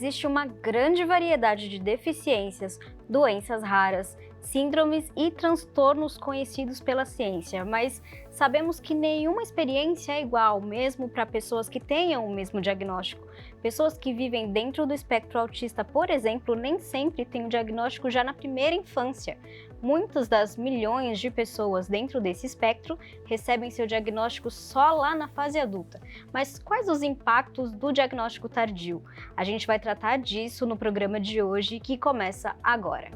Existe uma grande variedade de deficiências, doenças raras, síndromes e transtornos conhecidos pela ciência, mas sabemos que nenhuma experiência é igual, mesmo para pessoas que tenham o mesmo diagnóstico. Pessoas que vivem dentro do espectro autista, por exemplo, nem sempre têm o diagnóstico já na primeira infância. Muitas das milhões de pessoas dentro desse espectro recebem seu diagnóstico só lá na fase adulta. Mas quais os impactos do diagnóstico tardio? A gente vai tratar disso no programa de hoje, que começa agora.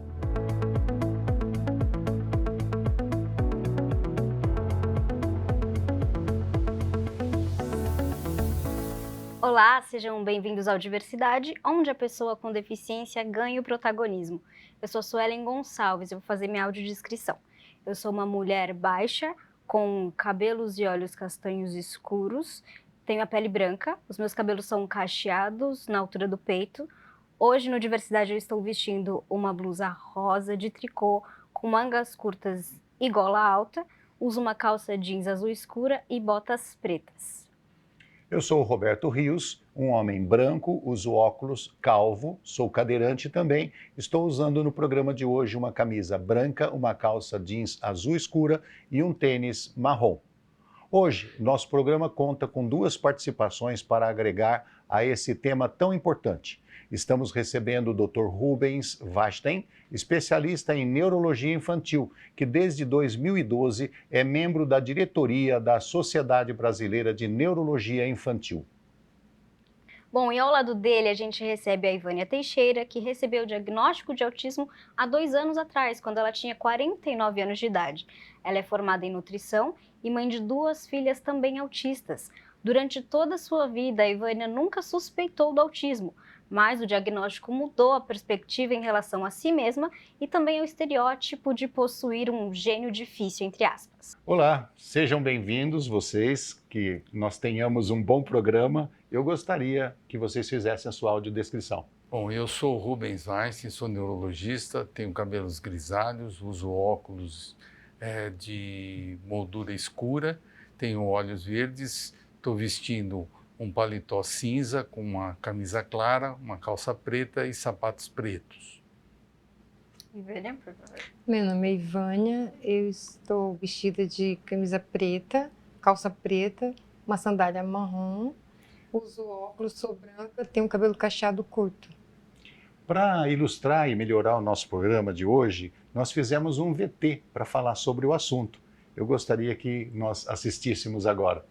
Olá, sejam bem-vindos ao Diversidade, onde a pessoa com deficiência ganha o protagonismo. Eu sou Suelen Gonçalves e vou fazer minha audiodescrição. Eu sou uma mulher baixa, com cabelos e olhos castanhos escuros, tenho a pele branca, os meus cabelos são cacheados na altura do peito. Hoje no Diversidade eu estou vestindo uma blusa rosa de tricô com mangas curtas e gola alta, uso uma calça jeans azul escura e botas pretas. Eu sou o Roberto Rios, um homem branco, uso óculos, calvo, sou cadeirante também. Estou usando no programa de hoje uma camisa branca, uma calça jeans azul escura e um tênis marrom. Hoje, nosso programa conta com duas participações para agregar a esse tema tão importante. Estamos recebendo o Dr. Rubens Vashten, especialista em neurologia infantil, que desde 2012 é membro da diretoria da Sociedade Brasileira de Neurologia Infantil. Bom, e ao lado dele a gente recebe a Ivânia Teixeira, que recebeu o diagnóstico de autismo há 2 anos atrás, quando ela tinha 49 anos de idade. Ela é formada em nutrição e mãe de 2 filhas também autistas. Durante toda a sua vida, a Ivânia nunca suspeitou do autismo, mas o diagnóstico mudou a perspectiva em relação a si mesma e também ao estereótipo de possuir um gênio difícil, entre aspas. Olá, sejam bem-vindos vocês, que nós tenhamos um bom programa. Eu gostaria que vocês fizessem a sua audiodescrição. Bom, eu sou o Rubens Vashten, sou neurologista, tenho cabelos grisalhos, uso óculos de moldura escura, tenho olhos verdes, estou vestindo um paletó cinza com uma camisa clara, uma calça preta e sapatos pretos. Ivânia, por favor. Meu nome é Ivânia, eu estou vestida de camisa preta, calça preta, uma sandália marrom, uso óculos, sou branca, tenho um cabelo cacheado curto. Para ilustrar e melhorar o nosso programa de hoje, nós fizemos um VT para falar sobre o assunto. Eu gostaria que nós assistíssemos agora.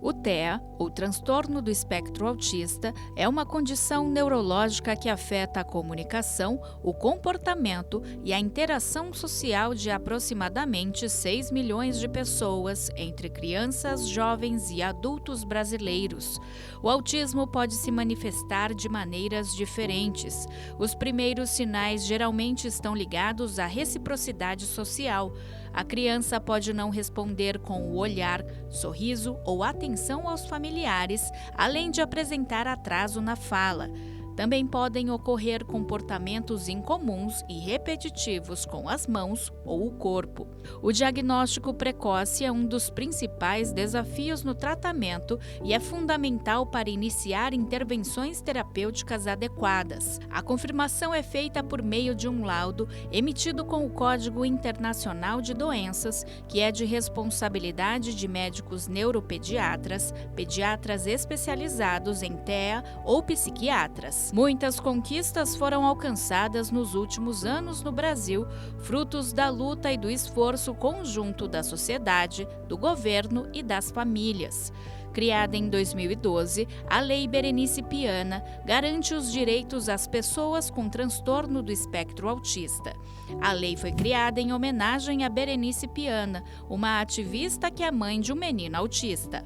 O TEA, ou transtorno do espectro autista, é uma condição neurológica que afeta a comunicação, o comportamento e a interação social de aproximadamente 6 milhões de pessoas, entre crianças, jovens e adultos brasileiros. O autismo pode se manifestar de maneiras diferentes. Os primeiros sinais geralmente estão ligados à reciprocidade social. A criança pode não responder com o olhar, sorriso ou atenção aos familiares, além de apresentar atraso na fala. Também podem ocorrer comportamentos incomuns e repetitivos com as mãos ou o corpo. O diagnóstico precoce é um dos principais desafios no tratamento e é fundamental para iniciar intervenções terapêuticas adequadas. A confirmação é feita por meio de um laudo emitido com o Código Internacional de Doenças, que é de responsabilidade de médicos neuropediatras, pediatras especializados em TEA ou psiquiatras. Muitas conquistas foram alcançadas nos últimos anos no Brasil, frutos da luta e do esforço conjunto da sociedade, do governo e das famílias. Criada em 2012, a Lei Berenice Piana garante os direitos às pessoas com transtorno do espectro autista. A lei foi criada em homenagem a Berenice Piana, uma ativista que é mãe de um menino autista.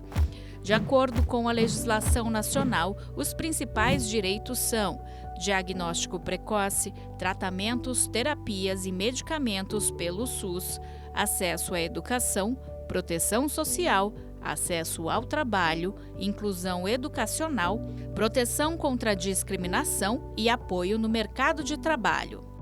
De acordo com a legislação nacional, os principais direitos são diagnóstico precoce, tratamentos, terapias e medicamentos pelo SUS, acesso à educação, proteção social, acesso ao trabalho, inclusão educacional, proteção contra a discriminação e apoio no mercado de trabalho.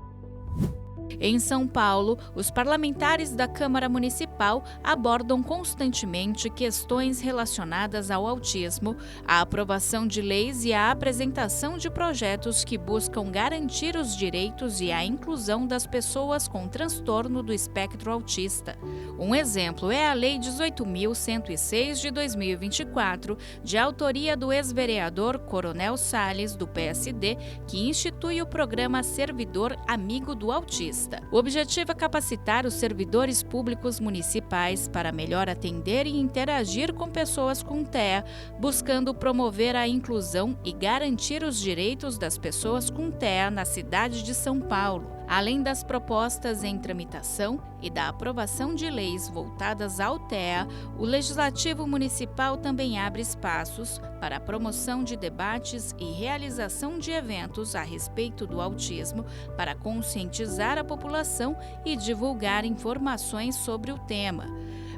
Em São Paulo, os parlamentares da Câmara Municipal municipal abordam constantemente questões relacionadas ao autismo, a aprovação de leis e a apresentação de projetos que buscam garantir os direitos e a inclusão das pessoas com transtorno do espectro autista. Um exemplo é a Lei 18.106 de 2024, de autoria do ex-vereador Coronel Salles, do PSD, que institui o programa Servidor Amigo do Autista. O objetivo é capacitar os servidores públicos municipais para melhor atender e interagir com pessoas com TEA, buscando promover a inclusão e garantir os direitos das pessoas com TEA na cidade de São Paulo. Além das propostas em tramitação e da aprovação de leis voltadas ao TEA, o Legislativo Municipal também abre espaços para a promoção de debates e realização de eventos a respeito do autismo para conscientizar a população e divulgar informações sobre o tema.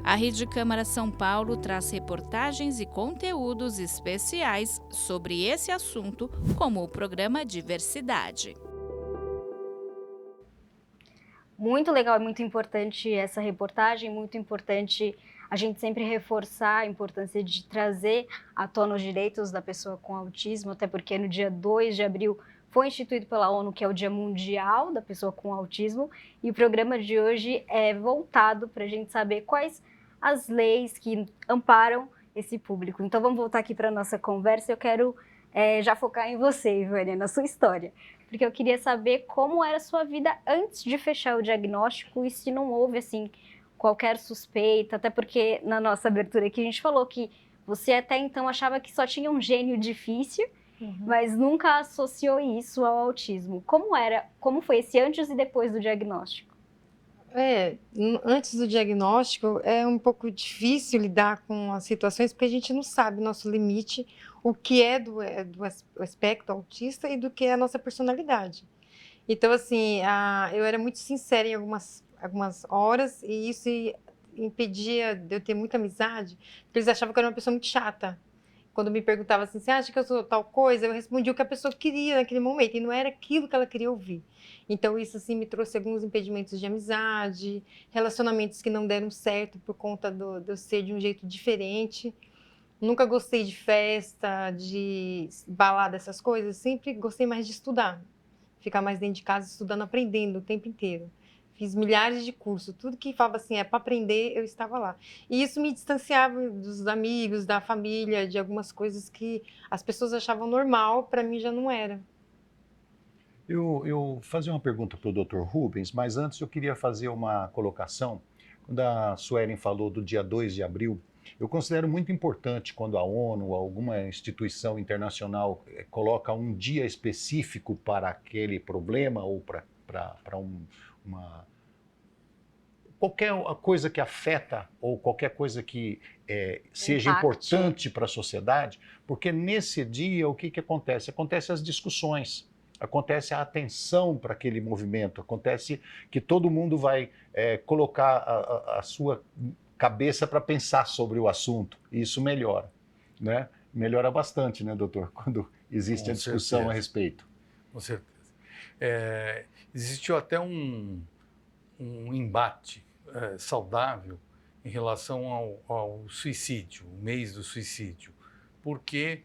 A Rede Câmara São Paulo traz reportagens e conteúdos especiais sobre esse assunto, como o programa Diversidade. Muito legal e muito importante essa reportagem, muito importante a gente sempre reforçar a importância de trazer à tona os direitos da pessoa com autismo, até porque no dia 2 de abril foi instituído pela ONU, que é o Dia Mundial da Pessoa com Autismo, e o programa de hoje é voltado para a gente saber quais as leis que amparam esse público. Então vamos voltar aqui para a nossa conversa. Eu quero já focar em você, Ivânia, na sua história, porque eu queria saber como era a sua vida antes de fechar o diagnóstico e se não houve, assim, qualquer suspeita, até porque na nossa abertura aqui a gente falou que você até então achava que só tinha um gênio difícil, mas nunca associou isso ao autismo. Como foi esse antes e depois do diagnóstico? Antes do diagnóstico é um pouco difícil lidar com as situações porque a gente não sabe o nosso limite, o que é do espectro autista e do que é a nossa personalidade. Então, assim, eu era muito sincera em algumas horas e isso impedia de eu ter muita amizade, porque eles achavam que eu era uma pessoa muito chata. Quando me perguntavam assim, você acha que eu sou tal coisa? Eu respondia o que a pessoa queria naquele momento, e não era aquilo que ela queria ouvir. Então, isso, assim, me trouxe alguns impedimentos de amizade, relacionamentos que não deram certo por conta de eu ser de um jeito diferente. Nunca gostei de festa, de balada, essas coisas. Sempre gostei mais de estudar. Ficar mais dentro de casa, estudando, aprendendo o tempo inteiro. Fiz milhares de cursos, tudo que falava assim, para aprender, eu estava lá. E isso me distanciava dos amigos, da família, de algumas coisas que as pessoas achavam normal, para mim já não era. Eu fazia uma pergunta para o Dr. Rubens, mas antes eu queria fazer uma colocação. Quando a Suelen falou do dia 2 de abril, eu considero muito importante quando a ONU ou alguma instituição internacional coloca um dia específico para aquele problema ou para qualquer coisa que afeta ou qualquer coisa que seja importante para a sociedade, porque nesse dia o que acontece? Acontecem as discussões, acontece a atenção para aquele movimento, acontece que todo mundo vai colocar a sua cabeça para pensar sobre o assunto, e isso melhora, né? Melhora bastante, né, doutor, quando existe a discussão a respeito. Com certeza. Existiu até um embate saudável em relação ao suicídio, o mês do suicídio, porque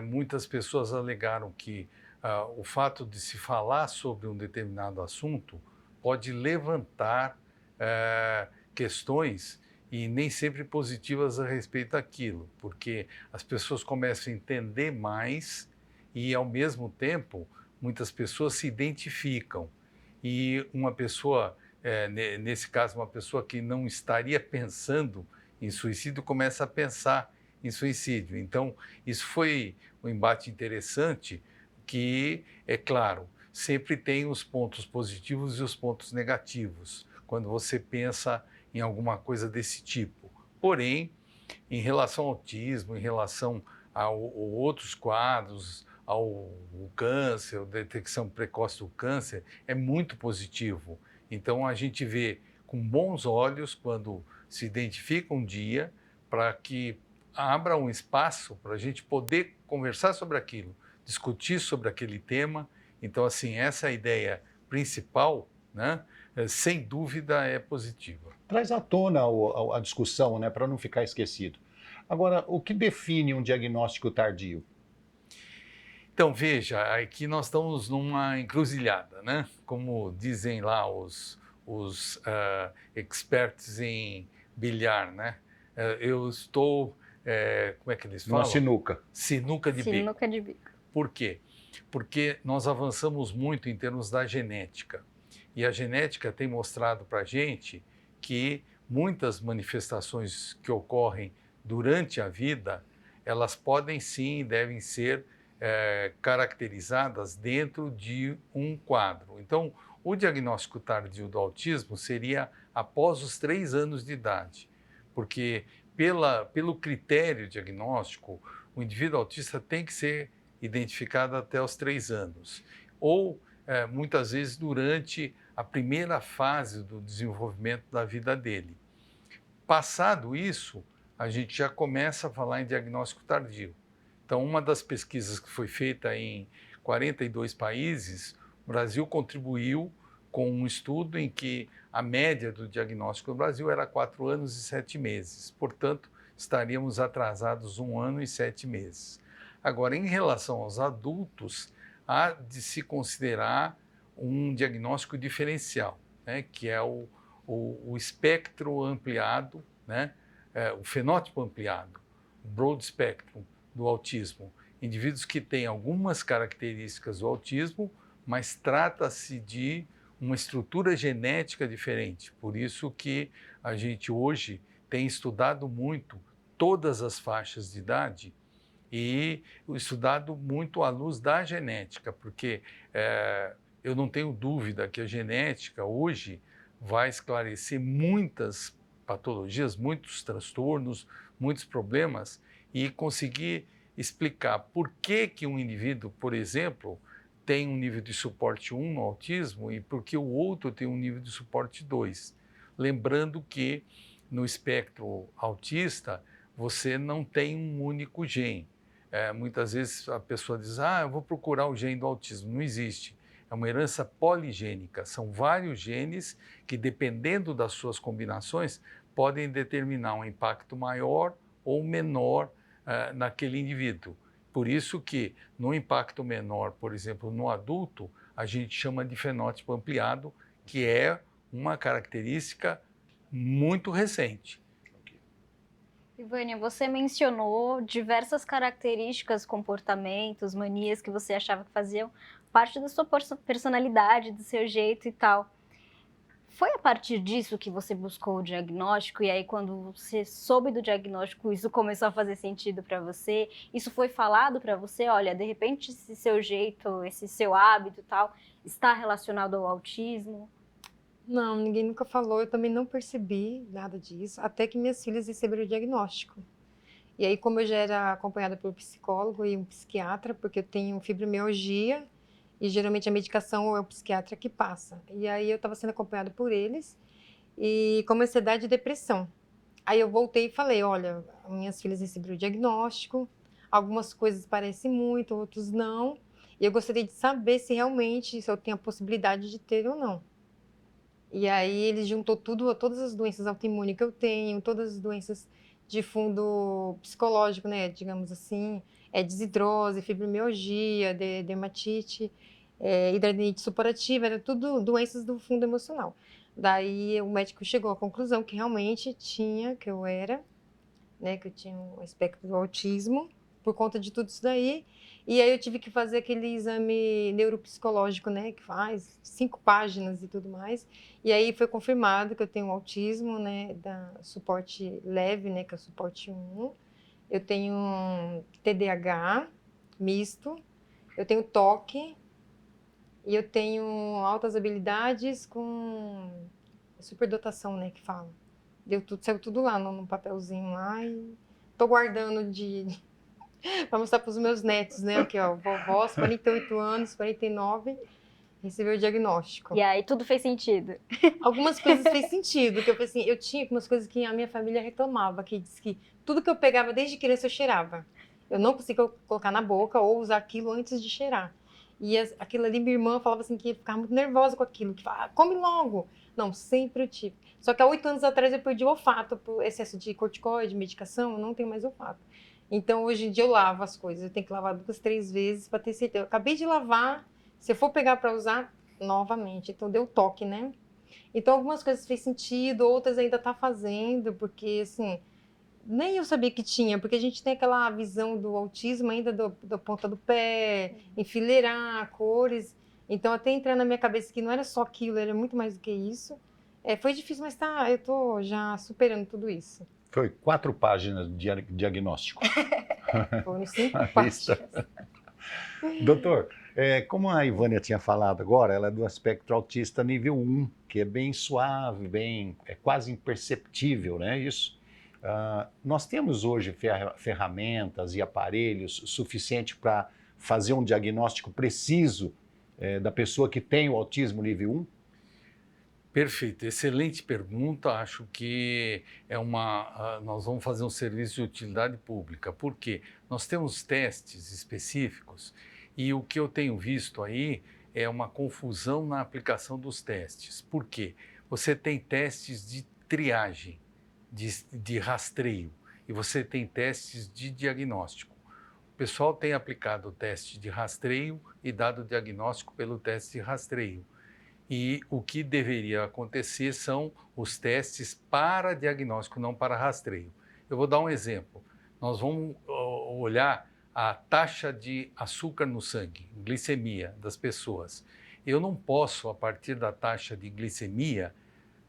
muitas pessoas alegaram que o fato de se falar sobre um determinado assunto pode levantar questões e nem sempre positivas a respeito daquilo, porque as pessoas começam a entender mais e, ao mesmo tempo, muitas pessoas se identificam. E uma pessoa, nesse caso, uma pessoa que não estaria pensando em suicídio, começa a pensar em suicídio. Então, isso foi um embate interessante que, é claro, sempre tem os pontos positivos e os pontos negativos, quando você pensa em alguma coisa desse tipo. Porém, em relação ao autismo, em relação a outros quadros, ao câncer, a detecção precoce do câncer, é muito positivo. Então, a gente vê com bons olhos quando se identifica um dia para que abra um espaço para a gente poder conversar sobre aquilo, discutir sobre aquele tema. Então, assim, essa é a ideia principal, né? sem dúvida, é positiva. Traz à tona a discussão, né, para não ficar esquecido. Agora, o que define um diagnóstico tardio? Então, veja, aqui nós estamos numa encruzilhada, né? Como dizem lá os experts em bilhar, né? Eu estou, como é que eles falam? Numa sinuca. Sinuca de bico. Sinuca de bico. Por quê? Porque nós avançamos muito em termos da genética. E a genética tem mostrado para a gente que muitas manifestações que ocorrem durante a vida, elas podem sim e devem ser caracterizadas dentro de um quadro. Então, o diagnóstico tardio do autismo seria após os 3 anos de idade, porque pelo critério diagnóstico, o indivíduo autista tem que ser identificado até os 3 anos, ou muitas vezes durante a primeira fase do desenvolvimento da vida dele. Passado isso, a gente já começa a falar em diagnóstico tardio. Então, uma das pesquisas que foi feita em 42 países, o Brasil contribuiu com um estudo em que a média do diagnóstico no Brasil era 4 anos e 7 meses. Portanto, estaríamos atrasados 1 ano e 7 meses. Agora, em relação aos adultos, há de se considerar um diagnóstico diferencial, né, que é o espectro ampliado, né, o fenótipo ampliado, o broad spectrum do autismo. Indivíduos que têm algumas características do autismo, mas trata-se de uma estrutura genética diferente. Por isso que a gente hoje tem estudado muito todas as faixas de idade e estudado muito à luz da genética, porque eu não tenho dúvida que a genética hoje vai esclarecer muitas patologias, muitos transtornos, muitos problemas e conseguir explicar por que um indivíduo, por exemplo, tem um nível de suporte 1 no autismo e por que o outro tem um nível de suporte 2. Lembrando que no espectro autista você não tem um único gene. Muitas vezes a pessoa diz, eu vou procurar o gene do autismo. Não existe. É uma herança poligênica. São vários genes que, dependendo das suas combinações, podem determinar um impacto maior ou menor naquele indivíduo. Por isso que no impacto menor, por exemplo, no adulto, a gente chama de fenótipo ampliado, que é uma característica muito recente. Ivânia, você mencionou diversas características, comportamentos, manias que você achava que faziam parte da sua personalidade, do seu jeito e tal. Foi a partir disso que você buscou o diagnóstico e aí quando você soube do diagnóstico, isso começou a fazer sentido para você? Isso foi falado para você? Olha, de repente esse seu jeito, esse seu hábito e tal, está relacionado ao autismo? Não, ninguém nunca falou, eu também não percebi nada disso, até que minhas filhas receberam o diagnóstico. E aí, como eu já era acompanhada por um psicólogo e um psiquiatra, porque eu tenho fibromialgia, e geralmente a medicação é o psiquiatra que passa. E aí eu estava sendo acompanhada por eles, e com ansiedade e depressão. Aí eu voltei e falei, olha, minhas filhas receberam o diagnóstico, algumas coisas parecem muito, outras não, e eu gostaria de saber se realmente se eu tenho a possibilidade de ter ou não. E aí ele juntou todas as doenças autoimunes que eu tenho, todas as doenças de fundo psicológico, né, digamos assim, desidrose, fibromialgia, dermatite, hidradinite supurativa, era tudo doenças do fundo emocional. Daí o médico chegou à conclusão que realmente tinha, que eu era, né, que eu tinha um espectro do autismo, por conta de tudo isso daí. E aí eu tive que fazer aquele exame neuropsicológico, né, que faz 5 páginas e tudo mais. E aí foi confirmado que eu tenho autismo, né, da suporte leve, né, que é o suporte 1. Eu tenho TDAH misto, eu tenho TOC e eu tenho altas habilidades com superdotação, né, que fala. Saiu tudo lá no papelzinho lá e tô guardando para mostrar para os meus netos, né? Aqui, ó, vovó, 48 anos, 49, recebeu o diagnóstico. E aí tudo fez sentido? Algumas coisas fez sentido, porque eu falei assim, eu tinha algumas coisas que a minha família reclamava, que diz que tudo que eu pegava desde criança eu cheirava. Eu não conseguia colocar na boca ou usar aquilo antes de cheirar. E aquilo ali, minha irmã falava assim que ia ficar muito nervosa com aquilo, que falava, come logo. Não, sempre eu tive. Só que há 8 anos atrás eu perdi o olfato por excesso de corticoide, medicação, eu não tenho mais olfato. Então, hoje em dia eu lavo as coisas, eu tenho que lavar 2, 3 vezes para ter certeza. Eu acabei de lavar, se eu for pegar para usar, novamente. Então, deu toque, né? Então, algumas coisas fez sentido, outras ainda tá fazendo, porque, assim, nem eu sabia que tinha, porque a gente tem aquela visão do autismo ainda da ponta do pé, enfileirar, cores. Então, até entrar na minha cabeça que não era só aquilo, era muito mais do que isso. Foi difícil, mas tá, eu tô já superando tudo isso. Foi 4 páginas de diagnóstico. Foram 5 A páginas. lista. Doutor, como a Ivânia tinha falado agora, ela é do espectro autista nível 1, que é bem suave, é quase imperceptível, né? Isso. Nós temos hoje ferramentas e aparelhos suficientes para fazer um diagnóstico preciso da pessoa que tem o autismo nível 1? Perfeito, excelente pergunta. Acho que nós vamos fazer um serviço de utilidade pública, porque nós temos testes específicos e o que eu tenho visto aí é uma confusão na aplicação dos testes. Por quê? Você tem testes de triagem, de rastreio, e você tem testes de diagnóstico. O pessoal tem aplicado o teste de rastreio e dado o diagnóstico pelo teste de rastreio. E o que deveria acontecer são os testes para diagnóstico, não para rastreio. Eu vou dar um exemplo. Nós vamos olhar a taxa de açúcar no sangue, glicemia das pessoas. Eu não posso, a partir da taxa de glicemia,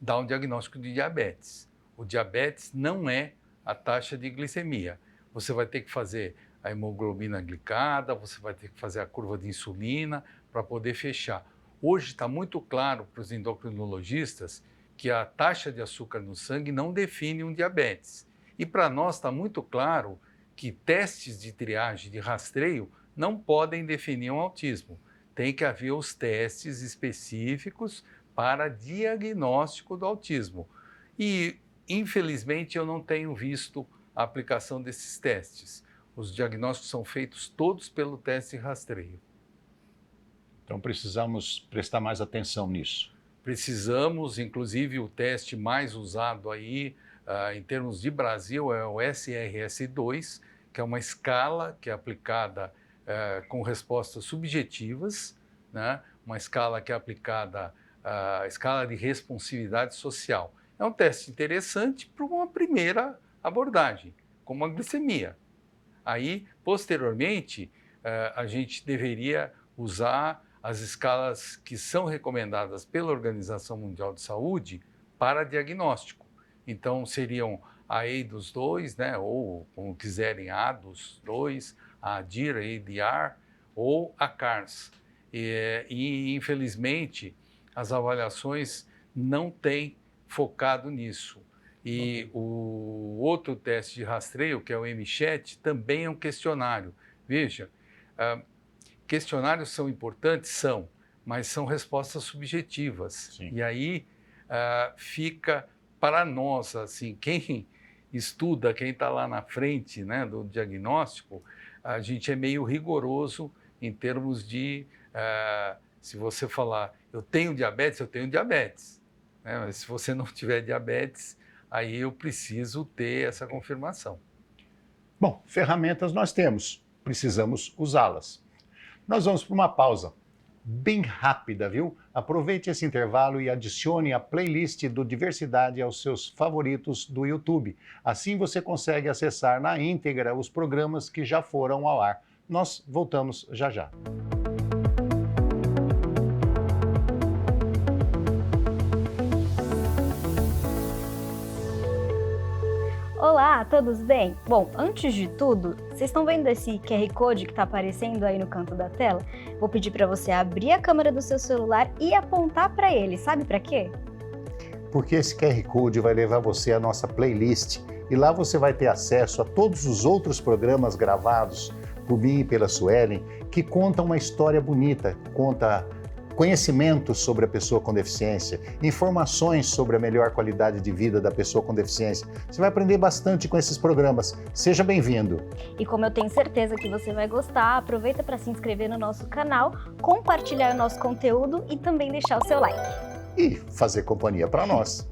dar um diagnóstico de diabetes. O diabetes não é a taxa de glicemia. Você vai ter que fazer a hemoglobina glicada, você vai ter que fazer a curva de insulina para poder fechar. Hoje está muito claro para os endocrinologistas que a taxa de açúcar no sangue não define um diabetes. E para nós está muito claro que testes de triagem, de rastreio, não podem definir um autismo. Tem que haver os testes específicos para diagnóstico do autismo. E, infelizmente, eu não tenho visto a aplicação desses testes. Os diagnósticos são feitos todos pelo teste de rastreio. Então precisamos prestar mais atenção nisso. Precisamos, inclusive o teste mais usado aí em termos de Brasil é o SRS-2, que é uma escala que é aplicada com respostas subjetivas, né? Uma escala que é aplicada a escala de responsividade social. É um teste interessante para uma primeira abordagem, como a glicemia. Aí, posteriormente, a gente deveria usar as escalas que são recomendadas pela Organização Mundial de Saúde para diagnóstico. Então, seriam a EIDOS-2, né, ou, como quiserem, a ADOS-2, a ADIR, a ADR, ou a CARS. E, infelizmente, as avaliações não têm focado nisso. E o outro teste de rastreio, que é o MCHAT, também é um questionário. Veja, questionários são importantes? São, mas são respostas subjetivas. Sim. E aí fica para nós, assim, quem estuda, quem está lá na frente, né, do diagnóstico, a gente é meio rigoroso em termos de, se você falar, eu tenho diabetes, eu tenho diabetes. Né? Mas se você não tiver diabetes, aí eu preciso ter essa confirmação. Bom, ferramentas nós temos, precisamos usá-las. Nós vamos para uma pausa bem rápida, viu? Aproveite esse intervalo e adicione a playlist do Diversidade aos seus favoritos do YouTube. Assim você consegue acessar na íntegra os programas que já foram ao ar. Nós voltamos já já. Olá, todos bem? Bom, antes de tudo, vocês estão vendo esse QR Code que está aparecendo aí no canto da tela? Vou pedir para você abrir a câmera do seu celular e apontar para ele. Sabe para quê? Porque esse QR Code vai levar você à nossa playlist e lá você vai ter acesso a todos os outros programas gravados por mim e pela Suelen que contam uma história bonita, conta conhecimento sobre a pessoa com deficiência, informações sobre a melhor qualidade de vida da pessoa com deficiência. Você vai aprender bastante com esses programas. Seja bem-vindo. E como eu tenho certeza que você vai gostar, aproveita para se inscrever no nosso canal, compartilhar o nosso conteúdo e também deixar o seu like. E fazer companhia para nós.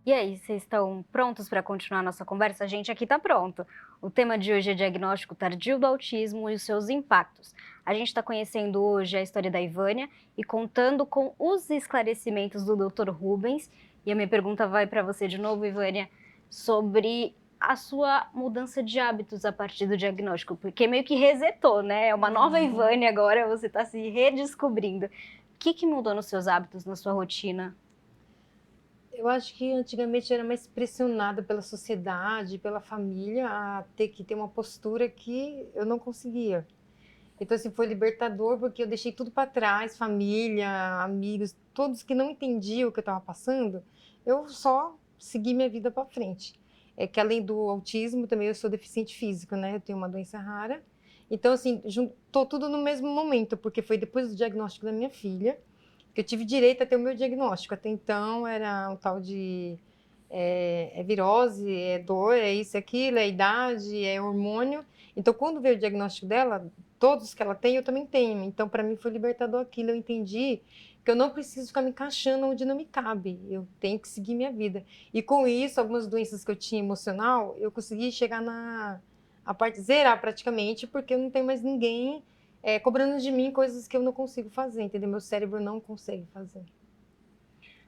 E aí, vocês estão prontos para continuar nossa conversa? A gente aqui está pronto. O tema de hoje é diagnóstico tardio do autismo e os seus impactos. A gente está conhecendo hoje a história da Ivânia e contando com os esclarecimentos do Dr. Rubens. E a minha pergunta vai para você de novo, Ivânia, sobre a sua mudança de hábitos a partir do diagnóstico, porque meio que resetou, né? É uma nova Ivânia agora, você está se redescobrindo. O que mudou nos seus hábitos, na sua rotina? Eu acho que antigamente era mais pressionada pela sociedade, pela família, a ter que ter uma postura que eu não conseguia. Então, assim, foi libertador porque eu deixei tudo para trás, família, amigos, todos que não entendiam o que eu estava passando, eu só segui minha vida para frente. É que além do autismo, também eu sou deficiente físico, né? Eu tenho uma doença rara. Então, assim, juntou tudo no mesmo momento, porque foi depois do diagnóstico da minha filha, que eu tive direito a ter o meu diagnóstico. Até então era um tal de virose, é dor, é isso, é aquilo, é idade, é hormônio. Então, quando veio o diagnóstico dela, todos que ela tem, eu também tenho. Então, para mim foi libertador aquilo. Eu entendi que eu não preciso ficar me encaixando onde não me cabe. Eu tenho que seguir minha vida. E com isso, algumas doenças que eu tinha emocional, eu consegui chegar a parte zerar praticamente, porque eu não tenho mais ninguém cobrando de mim coisas que eu não consigo fazer, entendeu? Meu cérebro não consegue fazer.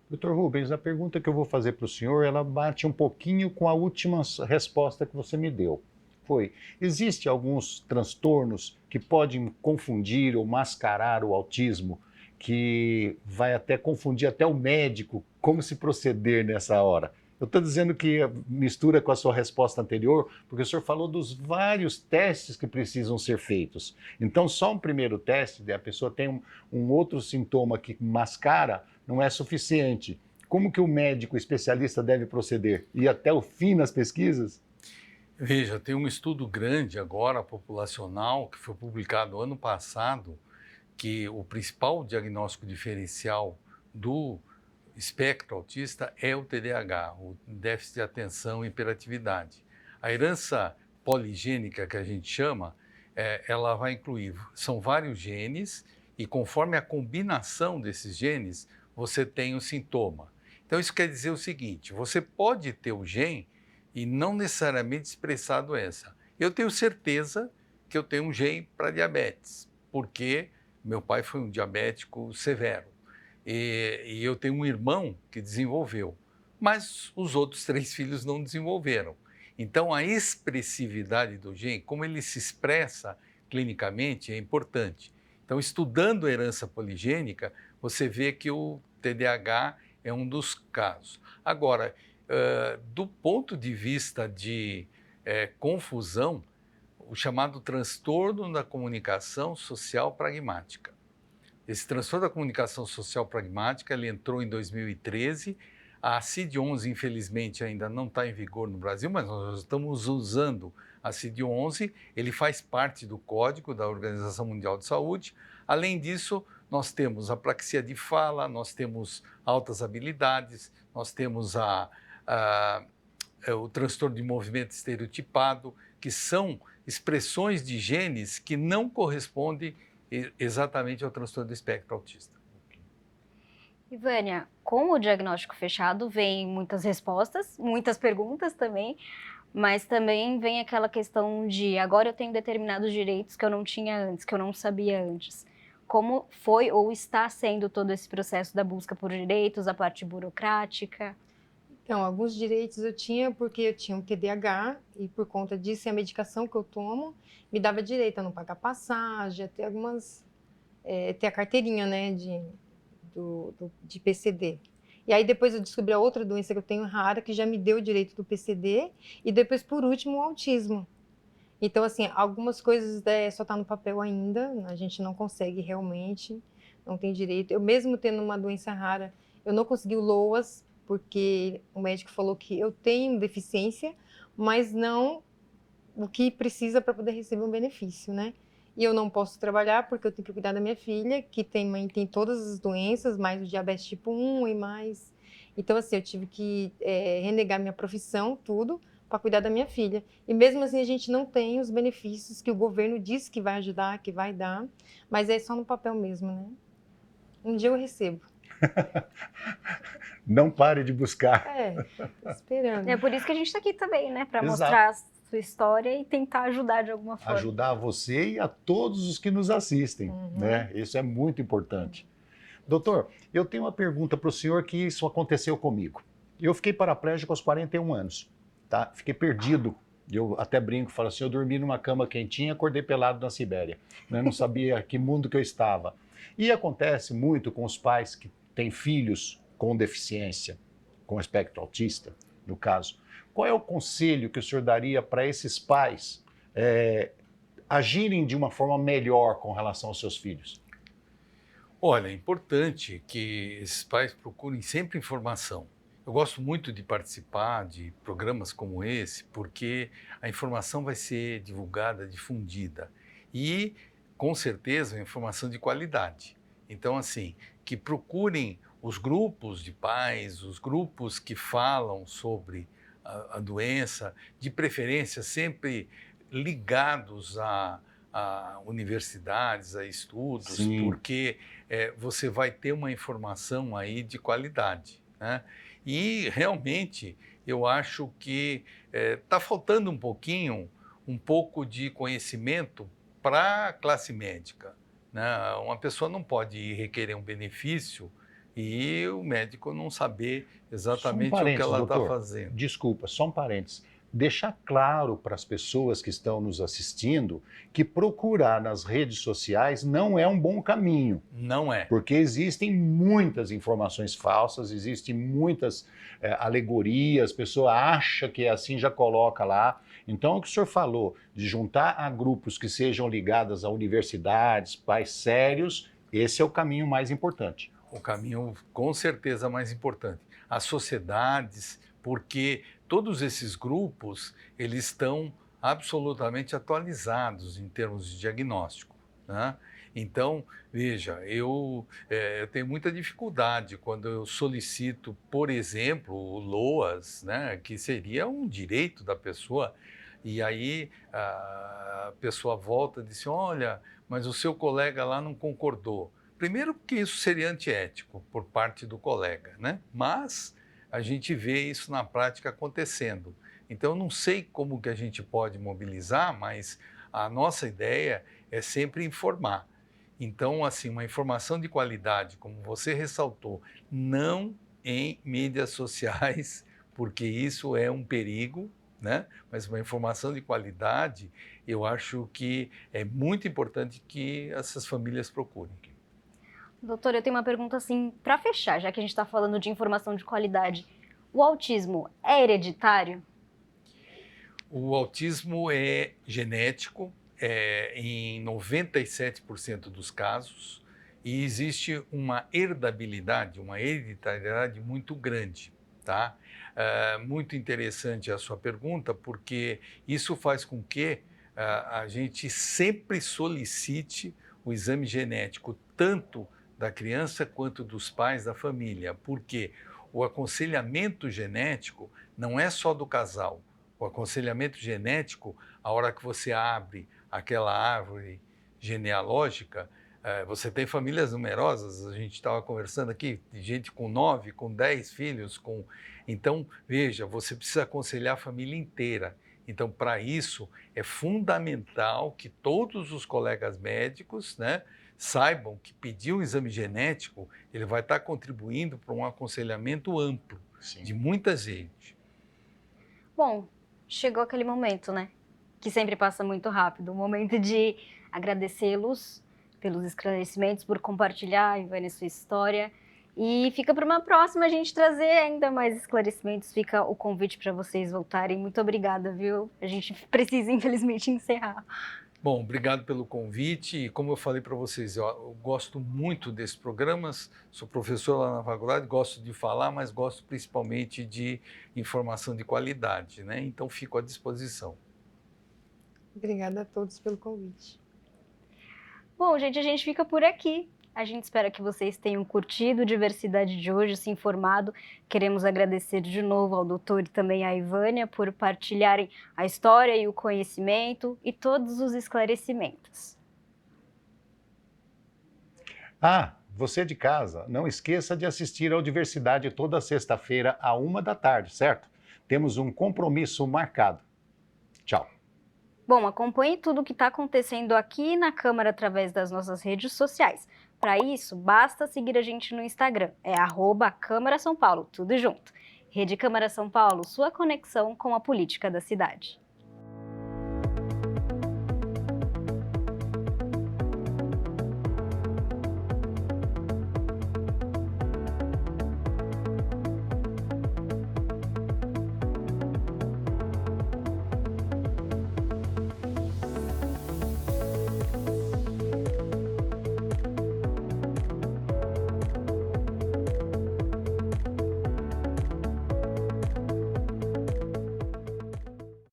Dr. Rubens, a pergunta que eu vou fazer para o senhor, ela bate um pouquinho com a última resposta que você me deu. Existem alguns transtornos que podem confundir ou mascarar o autismo, que vai até confundir até o médico como se proceder nessa hora. Eu estou dizendo que mistura com a sua resposta anterior, porque o senhor falou dos vários testes que precisam ser feitos. Então, só um primeiro teste, a pessoa tem um outro sintoma que mascara, não é suficiente. Como que o médico especialista deve proceder? Ir até o fim nas pesquisas? Veja, tem um estudo grande agora, populacional, que foi publicado ano passado, que o principal diagnóstico diferencial do espectro autista é o TDAH, o déficit de atenção e hiperatividade. A herança poligênica, que a gente chama, ela vai incluir, são vários genes, e conforme a combinação desses genes, você tem o sintoma. Então isso quer dizer o seguinte, você pode ter o gene e não necessariamente expressar a doença. Eu tenho certeza que eu tenho um gene para diabetes, porque meu pai foi um diabético severo. E eu tenho um irmão que desenvolveu, mas os outros 3 filhos não desenvolveram. Então, a expressividade do gene, como ele se expressa clinicamente, é importante. Então, estudando a herança poligênica, você vê que o TDAH é um dos casos. Agora, do ponto de vista de confusão, o chamado transtorno da comunicação social pragmática. Esse transtorno da comunicação social pragmática, ele entrou em 2013. A CID-11, infelizmente, ainda não está em vigor no Brasil, mas nós estamos usando a CID-11. Ele faz parte do código da Organização Mundial de Saúde. Além disso, nós temos a apraxia de fala, nós temos altas habilidades, nós temos o transtorno de movimento estereotipado, que são expressões de genes que não correspondem exatamente ao transtorno do espectro autista. Ivânia, com o diagnóstico fechado vem muitas respostas, muitas perguntas também, mas também vem aquela questão de agora eu tenho determinados direitos que eu não tinha antes, que eu não sabia antes. Como foi ou está sendo todo esse processo da busca por direitos, a parte burocrática? Então, alguns direitos eu tinha porque eu tinha um TDAH e por conta disso, a medicação que eu tomo me dava direito a não pagar passagem, a ter ter a carteirinha, né, de PCD. E aí depois eu descobri a outra doença que eu tenho rara, que já me deu o direito do PCD, e depois, por último, o autismo. Então, assim, algumas coisas só tá no papel ainda, a gente não consegue realmente, não tem direito. Eu mesmo tendo uma doença rara, Eu não consegui o LOAS, porque o médico falou que eu tenho deficiência, mas não o que precisa para poder receber um benefício, né? E eu não posso trabalhar porque eu tenho que cuidar da minha filha, que tem todas as doenças, mais o diabetes tipo 1 e mais... Então, assim, eu tive que renegar minha profissão, tudo, para cuidar da minha filha. E mesmo assim, a gente não tem os benefícios que o governo diz que vai ajudar, que vai dar, mas é só no papel mesmo, né? Um dia eu recebo. Não pare de buscar. Tô esperando. É por isso que a gente está aqui também, né? Para Exato. mostrar a sua história e tentar ajudar de alguma forma. Ajudar você e a todos os que nos assistem, né? Isso é muito importante. Doutor, eu tenho uma pergunta para o senhor que isso aconteceu comigo. Eu fiquei paraplégico aos 41 anos, tá? Fiquei perdido. Eu até brinco, falo assim, eu dormi numa cama quentinha, acordei pelado na Sibéria. Né? Não sabia que mundo que eu estava. E acontece muito com os pais que têm filhos com deficiência, com espectro autista, no caso. Qual é o conselho que o senhor daria para esses pais agirem de uma forma melhor com relação aos seus filhos? Olha, é importante que esses pais procurem sempre informação. Eu gosto muito de participar de programas como esse, porque a informação vai ser divulgada, difundida e, com certeza, informação de qualidade. Então, assim, que procurem os grupos de pais, os grupos que falam sobre a doença, de preferência sempre ligados a universidades, a estudos, Sim. porque você vai ter uma informação aí de qualidade, né? E realmente eu acho que está faltando um pouco de conhecimento para a classe médica, né? Uma pessoa não pode ir requerer um benefício e o médico não saber exatamente o que ela está fazendo. Desculpa, só um parênteses. Deixar claro para as pessoas que estão nos assistindo que procurar nas redes sociais não é um bom caminho. Não é. Porque existem muitas informações falsas, existem muitas alegorias, a pessoa acha que é assim, já coloca lá. Então, o que o senhor falou de juntar a grupos que sejam ligados a universidades, pais sérios, esse é o caminho mais importante. O caminho, com certeza, mais importante. As sociedades, porque todos esses grupos, eles estão absolutamente atualizados em termos de diagnóstico, né? Então, veja, eu tenho muita dificuldade quando eu solicito, por exemplo, o LOAS, né, que seria um direito da pessoa, e aí a pessoa volta e diz, olha, mas o seu colega lá não concordou. Primeiro porque isso seria antiético por parte do colega, né? Mas a gente vê isso na prática acontecendo. Então, eu não sei como que a gente pode mobilizar, mas a nossa ideia é sempre informar. Então, assim, uma informação de qualidade, como você ressaltou, não em mídias sociais, porque isso é um perigo, né? Mas uma informação de qualidade, eu acho que é muito importante que essas famílias procurem. Doutor, eu tenho uma pergunta assim, para fechar, já que a gente está falando de informação de qualidade. O autismo é hereditário? O autismo é genético, em 97% dos casos, e existe uma herdabilidade, uma hereditariedade muito grande, tá? Muito interessante a sua pergunta, porque isso faz com que a gente sempre solicite o exame genético, tanto da criança quanto dos pais da família, porque o aconselhamento genético não é só do casal. O aconselhamento genético, a hora que você abre aquela árvore genealógica, você tem famílias numerosas, a gente estava conversando aqui, de gente com 9, com 10 filhos, então, veja, você precisa aconselhar a família inteira. Então, para isso, é fundamental que todos os colegas médicos, né, saibam que pedir um exame genético, ele vai estar contribuindo para um aconselhamento amplo. Sim. De muita gente. Bom, chegou aquele momento, né? Que sempre passa muito rápido. O momento de agradecê-los pelos esclarecimentos, por compartilhar, Ivane, sua história. E fica para uma próxima a gente trazer ainda mais esclarecimentos. Fica o convite para vocês voltarem. Muito obrigada, viu? A gente precisa, infelizmente, encerrar. Bom, obrigado pelo convite. E como eu falei para vocês, eu gosto muito desses programas. Sou professor lá na faculdade, gosto de falar, mas gosto principalmente de informação de qualidade, né? Então, fico à disposição. Obrigada a todos pelo convite. Bom, gente, a gente fica por aqui. A gente espera que vocês tenham curtido a diversidade de hoje, se informado. Queremos agradecer de novo ao doutor e também à Ivânia por partilharem a história e o conhecimento e todos os esclarecimentos. Ah, você de casa, não esqueça de assistir ao Diversidade toda sexta-feira, à 13h, certo? Temos um compromisso marcado. Tchau. Bom, acompanhe tudo o que está acontecendo aqui na Câmara através das nossas redes sociais. Para isso, basta seguir a gente no Instagram, é @Câmara São Paulo, tudo junto. Rede Câmara São Paulo, sua conexão com a política da cidade.